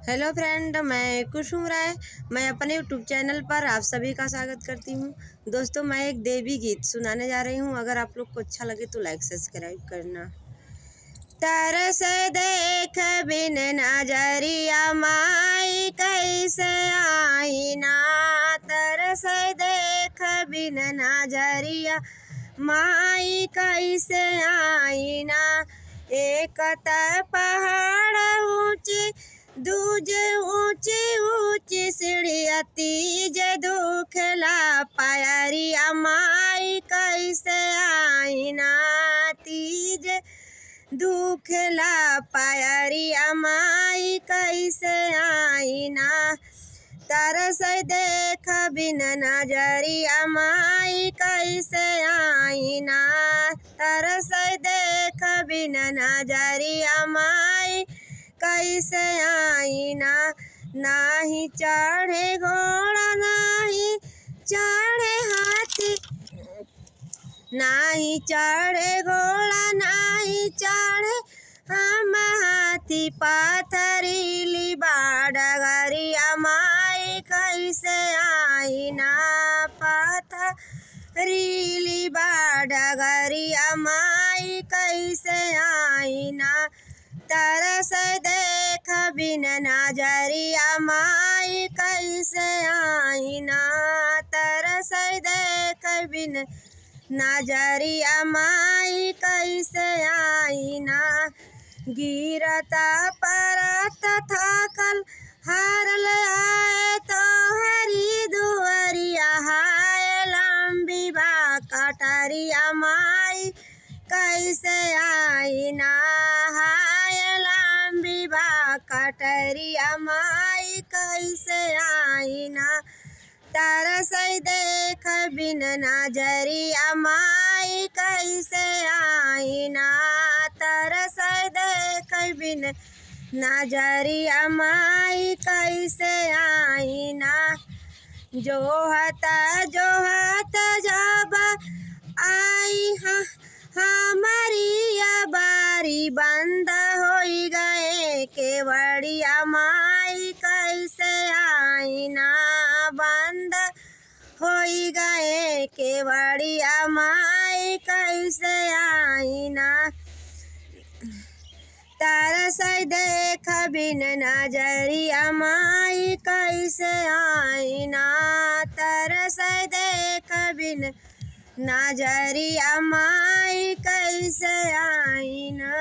Hello friend, मैं कुसुम राय। मैं अपने यूट्यूब चैनल पर आप सभी का स्वागत करती हूँ। दोस्तों, मैं एक देवी गीत सुनाने जा रही हूँ। अगर आप लोग को अच्छा लगे तो लाइक सब्सक्राइब करना। तरस देख बिन नजरिया माई कैसे आईना, तरस देख बिन नजरिया माई कैसे आईना। एक पहाड़ ऊंची दूजे ऊंची ऊंची सीढ़िया, तीज दुखला पायरिया माई कैसे आईना, तीज दुखला पायरिया माई कैसे आईना। तरस देख बिन नजरिया माई कैसे आईना, तरस देख बिन नजरिया माई कैसे आईना। नाही चढ़े घोड़ा नाही चढ़े हाथी, नाही चढ़े घोड़ा नाही चढ़े हम हाथी, पथरीली बाडगरिया माई कैसे आईना, पथरीली बाडगरिया माई कैसे आईना। तरस देख बिन नजरिया माई कैसे आईना, तरस देख बिन नजरिया माई कैसे आईना। गिरता परत थाकल हारल आए तो हरी दुअरिया, हाय लंबी बा कटरिया माई कैसे आईना, हाय लंबी बा कटरिया माई कैसे आईना। तरस देख बिन नजरिया माई कैसे आईना, तरस देख बिन नजरिया माई कैसे आईना। जोहत जोहत जब आई हमारी बारी, बंद हो गए केवड़िया माई कैसे आईना, बंद हो गए केवड़िया माई कैसे आईना। तरस देख बिन नजरिया माई कैसे आईना, तरस देख बिन नजरिया माई कैसे आईना।